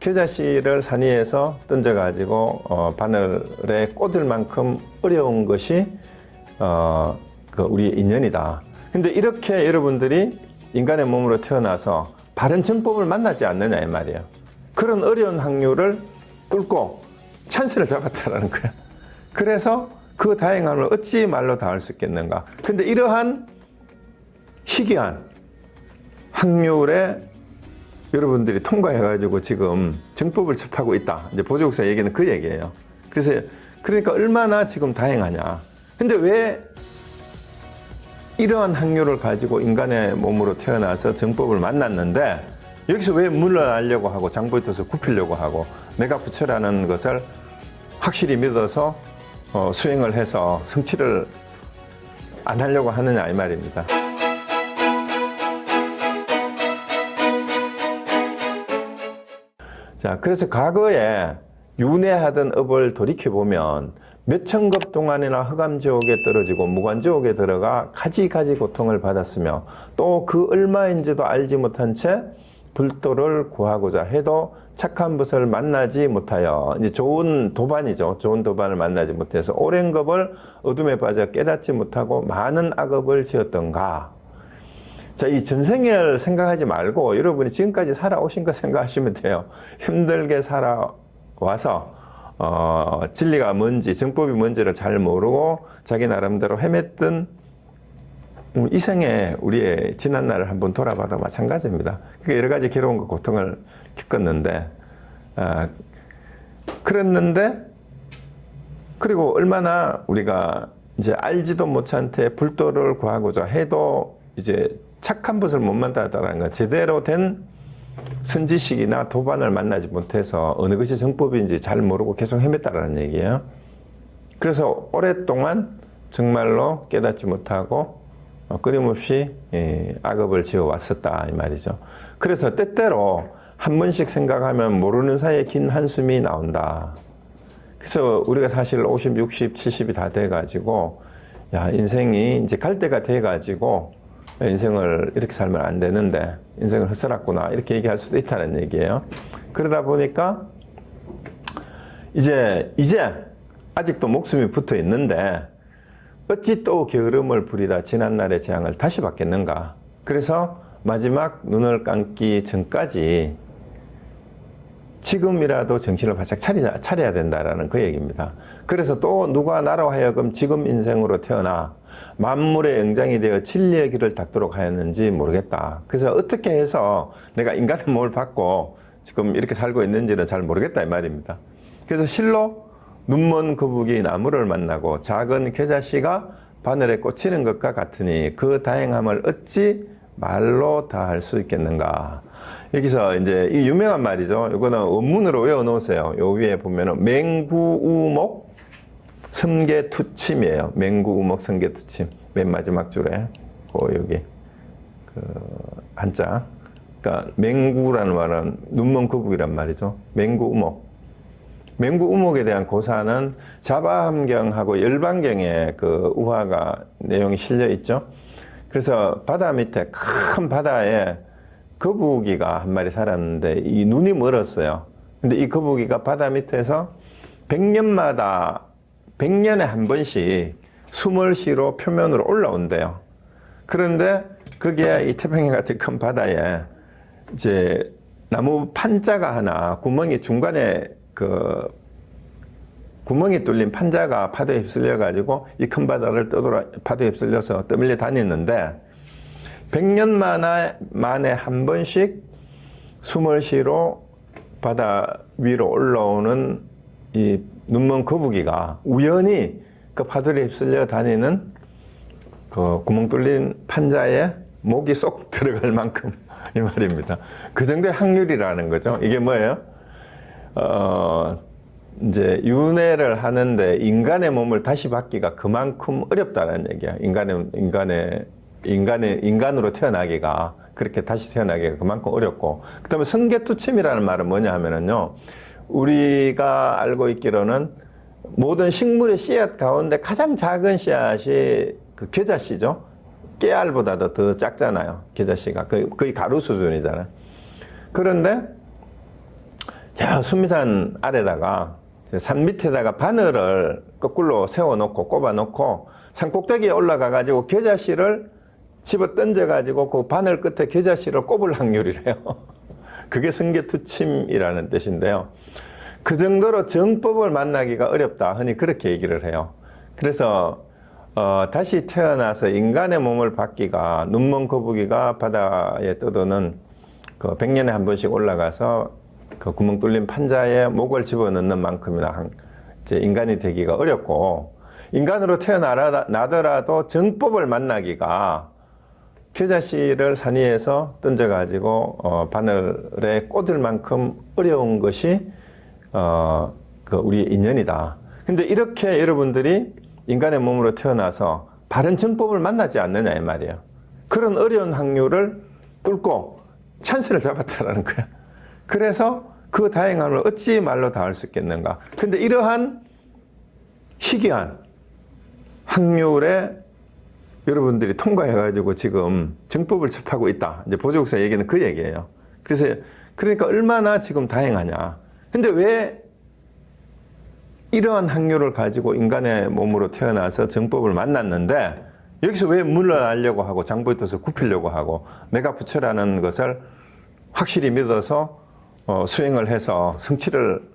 겨자씨를 산 위에서 던져가지고 바늘에 꽂을 만큼 어려운 것이 우리의 인연이다. 근데 이렇게 여러분들이 인간의 몸으로 태어나서 바른 정법을 만나지 않느냐 이 말이에요. 그런 어려운 확률을 뚫고 찬스를 잡았다라는 거야. 그래서 그 다행함을 어찌 말로 다 할 수 있겠는가. 근데 이러한 희귀한 확률에 여러분들이 통과해가지고 지금 정법을 접하고 있다. 이제 보조국사 얘기는 그 얘기예요. 그러니까 얼마나 지금 다행하냐. 근데 왜 이러한 확률을 가지고 인간의 몸으로 태어나서 정법을 만났는데 여기서 왜 물러나려고 하고 장부에 떠서 굽히려고 하고 내가 부처라는 것을 확실히 믿어서 수행을 해서 성취를 안 하려고 하느냐 이 말입니다. 자, 그래서 과거에 윤회하던 업을 돌이켜보면 몇천 급 동안이나 흑암지옥에 떨어지고 무관지옥에 들어가 가지가지 고통을 받았으며 또 그 얼마인지도 알지 못한 채 불도를 구하고자 해도 착한 것을 만나지 못하여 이제 좋은 도반이죠. 좋은 도반을 만나지 못해서 오랜 겁을 어둠에 빠져 깨닫지 못하고 많은 악업을 지었던가. 자, 이 전생을 생각하지 말고 여러분이 지금까지 살아오신 거 생각하시면 돼요. 힘들게 살아와서 진리가 뭔지, 정법이 뭔지를 잘 모르고 자기 나름대로 헤맸던 이 생에 우리의 지난 날을 한번 돌아봐도 마찬가지입니다. 여러 가지 괴로움과 고통을 겪었는데, 그리고 얼마나 우리가 이제 알지도 못한 채 불도를 구하고자 해도 이제 착한 것을 못 만났다는 건 제대로 된 선지식이나 도반을 만나지 못해서 어느 것이 정법인지 잘 모르고 계속 헤맸다라는 얘기예요. 그래서 오랫동안 정말로 깨닫지 못하고 끊임없이 악업을 지어왔었다 이 말이죠. 그래서 때때로 한 번씩 생각하면 모르는 사이에 긴 한숨이 나온다. 그래서 우리가 사실 50, 60, 70이 다 돼가지고 야, 인생이 이제 갈 때가 돼가지고 인생을 이렇게 살면 안 되는데 인생을 헛살았구나 이렇게 얘기할 수도 있다는 얘기예요. 그러다 보니까 이제 아직도 목숨이 붙어 있는데 어찌 또 게으름을 부리다 지난날의 재앙을 다시 받겠는가. 그래서 마지막 눈을 감기 전까지 지금이라도 정신을 바짝 차려야 된다라는 그 얘기입니다. 그래서 또 누가 나로 하여금 지금 인생으로 태어나 만물의 영장이 되어 진리의 길을 닦도록 하였는지 모르겠다. 그래서 어떻게 해서 내가 인간의 몸을 받고 지금 이렇게 살고 있는지는 잘 모르겠다 이 말입니다. 그래서 실로 눈먼 거북이 나무를 만나고 작은 겨자씨가 바늘에 꽂히는 것과 같으니 그 다행함을 어찌 말로 다 할 수 있겠는가. 여기서 이제 이 유명한 말이죠. 이거는 원문으로 외워 놓으세요. 요 위에 보면은 맹구우목 섬계투침이에요. 맹구우목 섬계투침. 맨 마지막 줄에 여기 한자. 그러니까 맹구라는 말은 눈먼 거북이란 말이죠. 맹구우목. 맹구우목에 대한 고사는 자바함경하고 열반경에 그 우화가 내용이 실려 있죠. 그래서 바다 밑에 큰 바다에 거북이가 한 마리 살았는데 이 눈이 멀었어요. 근데 이 거북이가 바다 밑에서 100년에 한 번씩 숨을 쉬러 표면으로 올라온대요. 그런데 거기에 이 태평양 같은 큰 바다에 이제 나무 판자가 하나 구멍이 중간에 구멍이 뚫린 판자가 파도에 휩쓸려 가지고 이 큰 바다를 파도에 휩쓸려서 떠밀려 다녔는데 100년 만에 한 번씩 숨을 쉬러 바다 위로 올라오는 이 눈먼 거북이가 우연히 그 파도에 휩쓸려 다니는 그 구멍 뚫린 판자에 목이 쏙 들어갈 만큼 이 말입니다. 그 정도의 확률이라는 거죠. 이게 뭐예요? 이제 윤회를 하는데 인간의 몸을 다시 받기가 그만큼 어렵다는 얘기야. 인간으로 태어나기가, 그렇게 다시 태어나기가 그만큼 어렵고. 그 다음에 성계투침이라는 말은 뭐냐 하면은요, 우리가 알고 있기로는 모든 식물의 씨앗 가운데 가장 작은 씨앗이 그 겨자씨죠. 깨알보다도 더 작잖아요. 겨자씨가. 거의 가루 수준이잖아요. 그런데 저 순미산 아래다가 산 밑에다가 바늘을 거꾸로 세워놓고 꼽아놓고 산 꼭대기에 올라가가지고 겨자씨를 집어 던져가지고 그 바늘 끝에 겨자씨를 꼽을 확률이래요. 그게 승계투침이라는 뜻인데요. 그 정도로 정법을 만나기가 어렵다. 흔히 그렇게 얘기를 해요. 그래서 다시 태어나서 인간의 몸을 받기가 눈먼 거북이가 바다에 떠도는 그 100년에 한 번씩 올라가서 그 구멍 뚫린 판자에 목을 집어넣는 만큼이나 이제 인간이 되기가 어렵고, 인간으로 태어나더라도 정법을 만나기가 겨자씨를 산 위에서 던져가지고 바늘에 꽂을 만큼 어려운 것이 그 우리의 인연이다. 근데 이렇게 여러분들이 인간의 몸으로 태어나서 바른 정법을 만나지 않느냐 이 말이에요. 그런 어려운 확률을 뚫고 찬스를 잡았다라는 거야. 그래서 그 다행함을 어찌 말로 다 할 수 있겠는가. 근데 이러한 희귀한 확률에 여러분들이 통과해가지고 지금 정법을 접하고 있다. 이제 보조국사 얘기는 그 얘기예요. 그러니까 얼마나 지금 다행하냐. 근데 왜 이러한 확률을 가지고 인간의 몸으로 태어나서 정법을 만났는데 여기서 왜 물러나려고 하고 장부에 떠서 굽히려고 하고 내가 부처라는 것을 확실히 믿어서 수행을 해서 성취를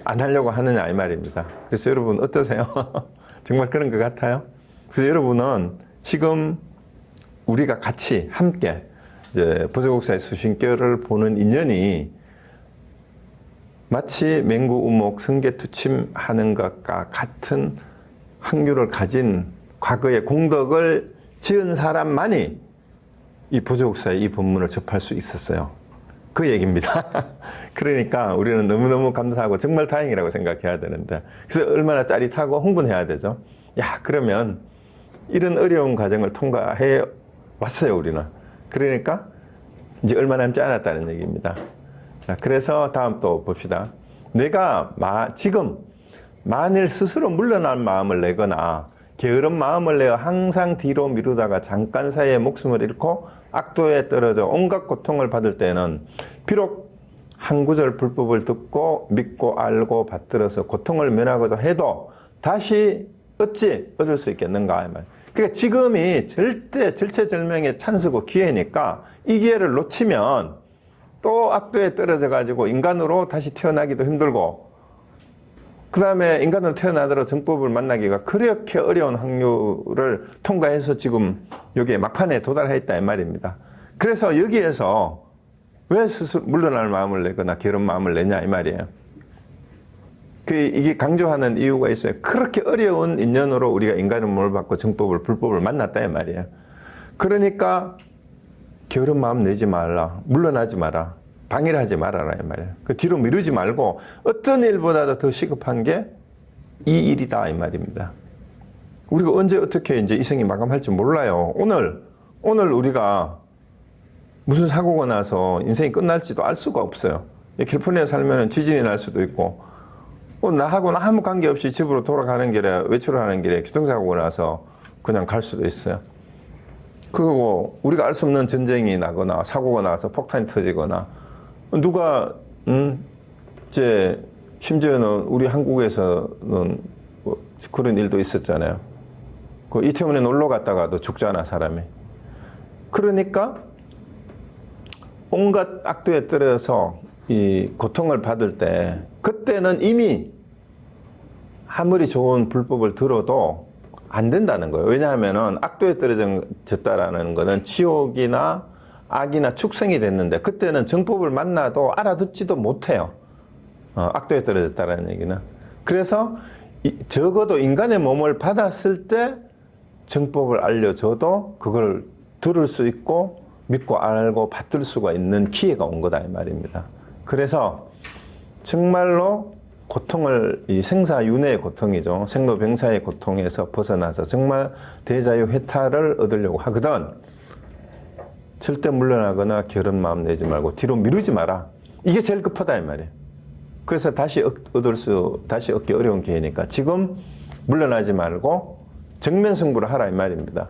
안 하려고 하느냐 이 말입니다. 그래서 여러분 어떠세요? 정말 그런 것 같아요? 그래서 여러분은 지금 우리가 같이 함께 이제 보조국사의 수신결을 보는 인연이 마치 맹구우목 승계투침하는 것과 같은 확률을 가진 과거의 공덕을 지은 사람만이 이 보조국사의 이 법문을 접할 수 있었어요. 그 얘기입니다. 그러니까 우리는 너무너무 감사하고 정말 다행이라고 생각해야 되는데, 그래서 얼마나 짜릿하고 흥분해야 되죠. 야, 그러면 이런 어려운 과정을 통과해 왔어요, 우리는. 그러니까 이제 얼마 남지 않았다는 얘기입니다. 자, 그래서 다음 또 봅시다. 내가 지금 만일 스스로 물러날 마음을 내거나 게으른 마음을 내어 항상 뒤로 미루다가 잠깐 사이에 목숨을 잃고 악도에 떨어져 온갖 고통을 받을 때는 비록 한 구절 불법을 듣고 믿고 알고 받들어서 고통을 면하고자 해도 다시 어찌 얻을 수 있겠는가. 그러니까 지금이 절체절명의 찬스고 기회니까 이 기회를 놓치면 또 악도에 떨어져 가지고 인간으로 다시 태어나기도 힘들고, 그 다음에 인간으로 태어나더라도 정법을 만나기가 그렇게 어려운 확률을 통과해서 지금 여기에 막판에 도달해 있다 이 말입니다. 그래서 여기에서 왜 스스로 물러날 마음을 내거나 게으른 마음을 내냐 이 말이에요. 이게 강조하는 이유가 있어요. 그렇게 어려운 인연으로 우리가 인간의 몸을 받고 정법을 불법을 만났다 이 말이에요. 그러니까 게으른 마음 내지 말라, 물러나지 마라, 방해를 하지 말아라 이 말이에요. 그 뒤로 미루지 말고 어떤 일보다도 더 시급한 게 이 일이다 이 말입니다. 우리가 언제 어떻게 이제 이 생이 마감할지 몰라요. 오늘 우리가 무슨 사고가 나서 인생이 끝날지도 알 수가 없어요. 캘리포니아에 살면 지진이 날 수도 있고, 나하고는 아무 관계없이 집으로 돌아가는 길에, 외출을 하는 길에 교통사고가 나서 그냥 갈 수도 있어요. 그리고 우리가 알 수 없는 전쟁이 나거나 사고가 나서 폭탄이 터지거나, 누가 이제 심지어는 우리 한국에서는 그런 일도 있었잖아요. 그 이태원에 놀러 갔다가도 죽잖아 사람이. 그러니까 온갖 악도에 떨어져서 이 고통을 받을 때, 그때는 이미 아무리 좋은 불법을 들어도 안 된다는 거예요. 왜냐하면은 악도에 떨어졌다라는 거는 지옥이나 악이나 축생이 됐는데, 그때는 정법을 만나도 알아듣지도 못해요. 악도에 떨어졌다라는 얘기는. 그래서 적어도 인간의 몸을 받았을 때 정법을 알려줘도 그걸 들을 수 있고 믿고 알고 받들 수가 있는 기회가 온 거다 이 말입니다. 그래서 정말로 고통을, 이 생사윤회의 고통이죠. 생로병사의 고통에서 벗어나서 정말 대자유회탈을 얻으려고 하거든 절대 물러나거나 게으른 마음 내지 말고 뒤로 미루지 마라. 이게 제일 급하다 이 말이에요. 그래서 다시 얻기 어려운 기회니까 지금 물러나지 말고 정면 승부를 하라 이 말입니다.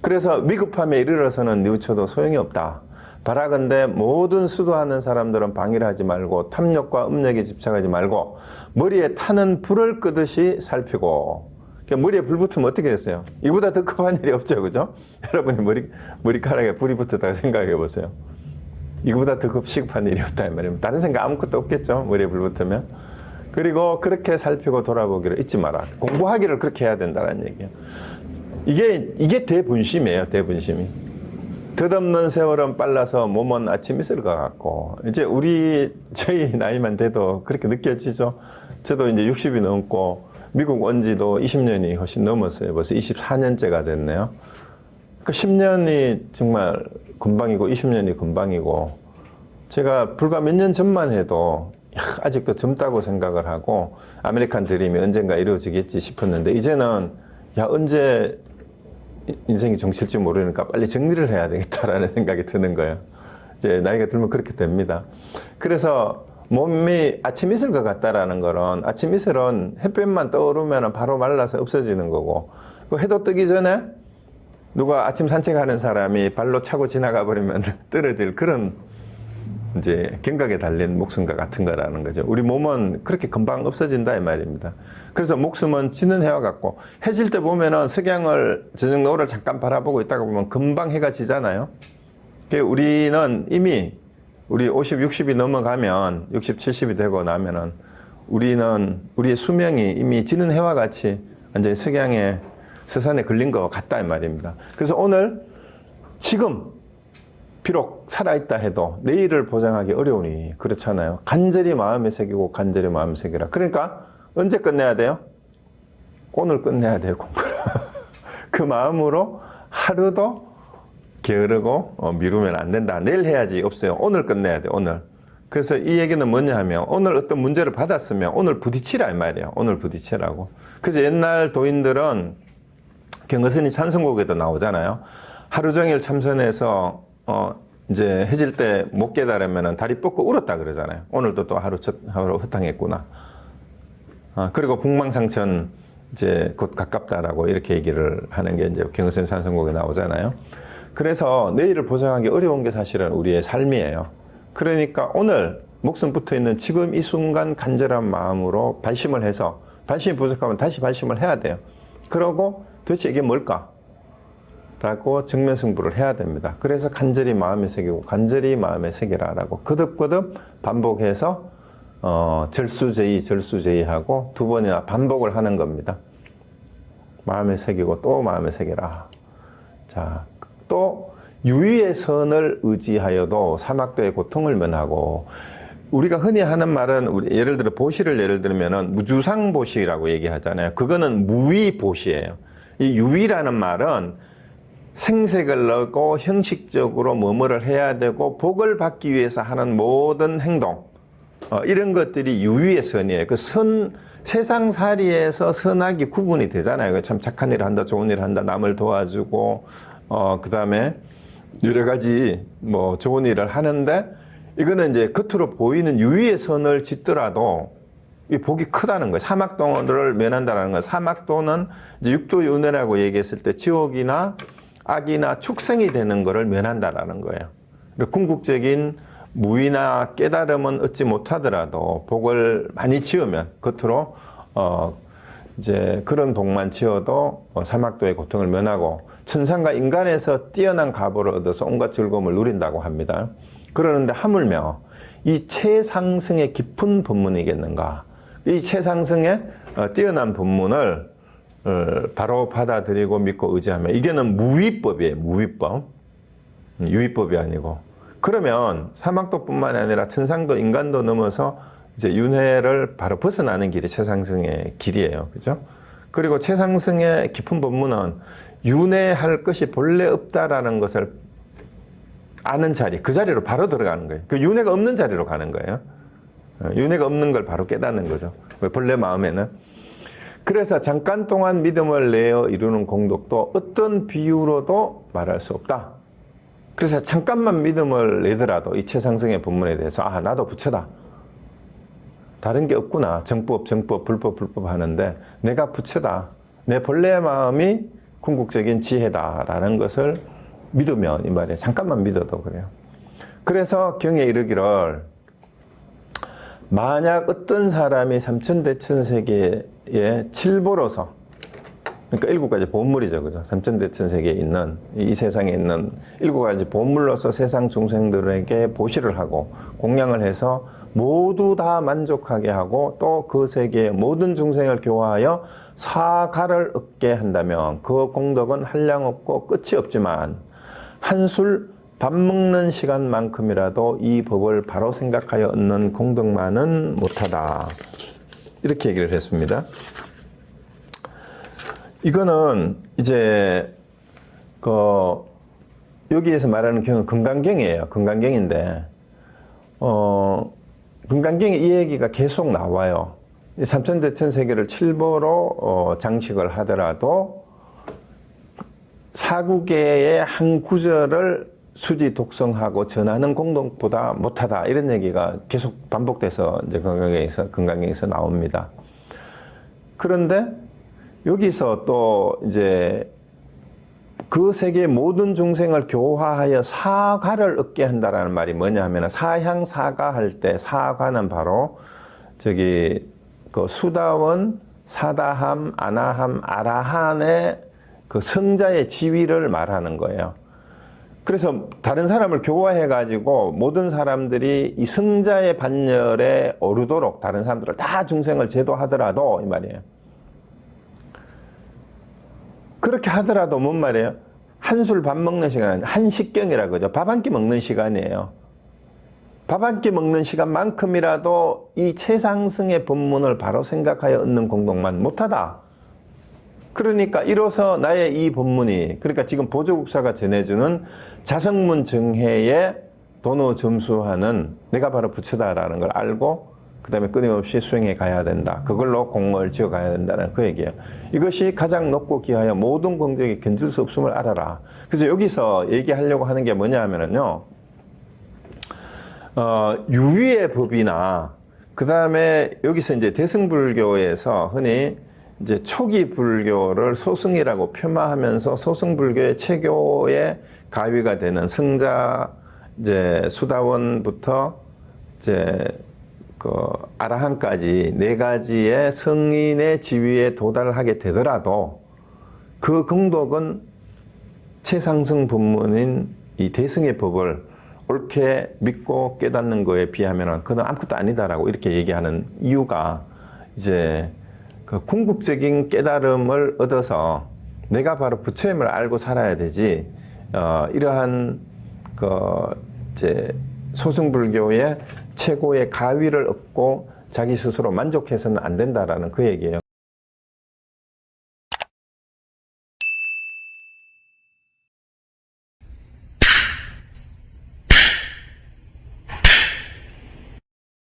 그래서 위급함에 이르러서는 뉘우쳐도 소용이 없다. 바라건대 모든 수도하는 사람들은 방해를 하지 말고 탐욕과 음욕에 집착하지 말고 머리에 타는 불을 끄듯이 살피고. 그러니까 머리에 불 붙으면 어떻게 됐어요? 이보다 더 급한 일이 없죠, 그죠? 여러분이 머리카락에 불이 붙었다고 생각해 보세요. 이거보다 더 시급한 일이 없다 이 말이에요. 다른 생각 아무것도 없겠죠, 머리에 불 붙으면. 그리고 그렇게 살피고 돌아보기를 잊지 마라. 공부하기를 그렇게 해야 된다는 얘기예요. 이게 대분심이에요, 대분심이. 덧없는 세월은 빨라서 몸은 아침 이슬 것 같고, 이제 저희 나이만 돼도 그렇게 느껴지죠. 저도 이제 60이 넘고 미국 온 지도 20년이 훨씬 넘었어요. 벌써 24년째가 됐네요. 그 10년이 정말 금방이고 20년이 금방이고, 제가 불과 몇 년 전만 해도 아직도 젊다고 생각을 하고 아메리칸 드림이 언젠가 이루어지겠지 싶었는데, 이제는 언제 인생이 종칠지 모르니까 빨리 정리를 해야 되겠다라는 생각이 드는 거예요. 이제 나이가 들면 그렇게 됩니다. 그래서 몸이 아침 이슬 것 같다라는 거는, 아침 이슬은 햇볕만 떠오르면 바로 말라서 없어지는 거고, 그 해도 뜨기 전에 누가 아침 산책하는 사람이 발로 차고 지나가 버리면 떨어질 그런 이제 경각에 달린 목숨과 같은 거라는 거죠. 우리 몸은 그렇게 금방 없어진다 이 말입니다. 그래서 목숨은 지는 해와 같고, 해질 때 보면은 석양을, 저녁 노을을 잠깐 바라보고 있다가 보면 금방 해가 지잖아요. 우리는 이미 우리 50, 60이 넘어가면, 60, 70이 되고 나면은 우리의 수명이 이미 지는 해와 같이 완전히 석양의 서산에 걸린 것 같다 이 말입니다. 그래서 오늘 지금 비록 살아있다 해도 내일을 보장하기 어려우니 그렇잖아요. 간절히 마음에 새기고 간절히 마음에 새기라. 그러니까 언제 끝내야 돼요? 오늘 끝내야 돼요, 공부를. 그 마음으로 하루도 게으르고 미루면 안 된다. 내일 해야지 없어요. 오늘 끝내야 돼요, 오늘. 그래서 이 얘기는 뭐냐 하면, 오늘 어떤 문제를 받았으면 오늘 부딪히라 이 말이에요. 오늘 부딪히라고. 그래서 옛날 도인들은 경거선이 찬송곡에도 나오잖아요. 하루 종일 참선해서 이제 해질 때 못 깨달으면 다리 뻗고 울었다 그러잖아요. 오늘도 또 하루 허탕했구나. 그리고 북망상천 이제 곧 가깝다라고 이렇게 얘기를 하는 게 이제 경거선 찬송곡에 나오잖아요. 그래서 내일을 보장하기 어려운 게 사실은 우리의 삶이에요. 그러니까 오늘 목숨 붙어 있는 지금 이 순간 간절한 마음으로 발심을 해서, 발심이 부족하면 다시 발심을 해야 돼요. 그러고 도대체 이게 뭘까? 라고 정면승부를 해야 됩니다. 그래서 간절히 마음에 새기고 간절히 마음에 새기라 라고 거듭거듭 반복해서 절수제의하고 두 번이나 반복을 하는 겁니다. 마음에 새기고 또 마음에 새기라. 자, 또 유의의 선을 의지하여도 사막도의 고통을 면하고, 우리가 흔히 하는 말은, 예를 들어 보시를 예를 들면은 무주상보시라고 얘기하잖아요. 그거는 무위보시예요. 이 유의라는 말은 생색을 내고 형식적으로 뭐뭐를 해야 되고 복을 받기 위해서 하는 모든 행동, 이런 것들이 유의의 선이에요. 그 세상살이에서 선악이 구분이 되잖아요. 참 착한 일을 한다, 좋은 일을 한다, 남을 도와주고, 그 다음에 여러 가지 뭐 좋은 일을 하는데, 이거는 이제 겉으로 보이는 유의의 선을 짓더라도 이 복이 크다는 거예요. 사막도를 면한다는 거예요. 사막도는 이제 육도윤회라고 얘기했을 때 지옥이나 악이나 축생이 되는 것을 면한다라는 거예요. 궁극적인 무의나 깨달음은 얻지 못하더라도 복을 많이 지으면, 겉으로 이제 그런 복만 지어도 사막도의 고통을 면하고 천상과 인간에서 뛰어난 가보를 얻어서 온갖 즐거움을 누린다고 합니다. 그러는데 하물며 이 최상승의 깊은 법문이겠는가? 이 최상승의 뛰어난 법문을 바로 받아들이고 믿고 의지하면, 이게는 무위법이에요. 무위법. 유위법이 아니고. 그러면 사막도뿐만 아니라 천상도, 인간도 넘어서 이제 윤회를 바로 벗어나는 길이 최상승의 길이에요. 그죠? 그리고 최상승의 깊은 법문은 윤회할 것이 본래 없다라는 것을 아는 자리, 그 자리로 바로 들어가는 거예요. 그 윤회가 없는 자리로 가는 거예요. 윤회가 없는 걸 바로 깨닫는 거죠. 본래 마음에는. 그래서 잠깐 동안 믿음을 내어 이루는 공덕도 어떤 비유로도 말할 수 없다. 그래서 잠깐만 믿음을 내더라도 이 최상승의 법문에 대해서, 아, 나도 부처다. 다른 게 없구나. 정법, 불법 하는데 내가 부처다. 내 본래 마음이 궁극적인 지혜다라는 것을 믿으면, 이 말이에요. 잠깐만 믿어도 그래요. 그래서 경에 이르기를 만약 어떤 사람이 삼천대천세계의 칠보로서, 그러니까 7가지 보물이죠, 그죠? 삼천대천세계에 있는 이 세상에 있는 7가지 보물로서 세상 중생들에게 보시를 하고 공양을 해서 모두 다 만족하게 하고 또 그 세계의 모든 중생을 교화하여 사가를 얻게 한다면 그 공덕은 한량없고 끝이 없지만 한술 밥 먹는 시간만큼이라도 이 법을 바로 생각하여 얻는 공덕만은 못하다. 이렇게 얘기를 했습니다. 이거는 이제 여기에서 말하는 경우는 금강경이에요. 금강경인데 금강경에 이 얘기가 계속 나와요. 삼천대천세계를 칠보로 장식을 하더라도 사구계의 한 구절을 수지 독성하고 전하는 공덕보다 못하다, 이런 얘기가 계속 반복돼서 이제 금강경에서 나옵니다. 그런데 여기서 또 이제 그 세계의 모든 중생을 교화하여 사가를 얻게 한다라는 말이 뭐냐 하면 사향사가 할 때 사가는 바로 그 수다원, 사다함, 아나함, 아라한의 그 성자의 지위를 말하는 거예요. 그래서 다른 사람을 교화해 가지고 모든 사람들이 이 성자의 반열에 오르도록 다른 사람들을 다 중생을 제도하더라도 이 말이에요. 그렇게 하더라도 뭔 말이에요? 한술 밥 먹는 시간, 한식경이라고 하죠. 밥 한 끼 먹는 시간이에요. 밥 한 끼 먹는 시간만큼이라도 이 최상승의 법문을 바로 생각하여 얻는 공덕만 못하다. 그러니까 이로써 나의 이 법문이, 그러니까 지금 보조국사가 전해주는 자성문 정해에 도노 점수하는 내가 바로 부처다라는 걸 알고 그 다음에 끊임없이 수행해 가야 된다. 그걸로 공을 지어 가야 된다는 그 얘기예요. 이것이 가장 높고 귀하여 모든 공덕이 견딜 수 없음을 알아라. 그래서 여기서 얘기하려고 하는 게 뭐냐 하면은요, 유의의 법이나 그 다음에 여기서 이제 대승불교에서 흔히 이제 초기 불교를 소승이라고 폄하하면서 소승불교의 체교의 가위가 되는 성자 이제 수다원부터 이제 그 아라한까지 4가지의 성인의 지위에 도달하게 되더라도 그 공덕은 최상승 법문인 이 대승의 법을 옳게 믿고 깨닫는 거에 비하면 그건 아무것도 아니다라고 이렇게 얘기하는 이유가 이제 그 궁극적인 깨달음을 얻어서 내가 바로 부처임을 알고 살아야 되지, 이러한 그 이제 소승불교의 최고의 가위를 얻고 자기 스스로 만족해서는 안 된다라는 그 얘기예요.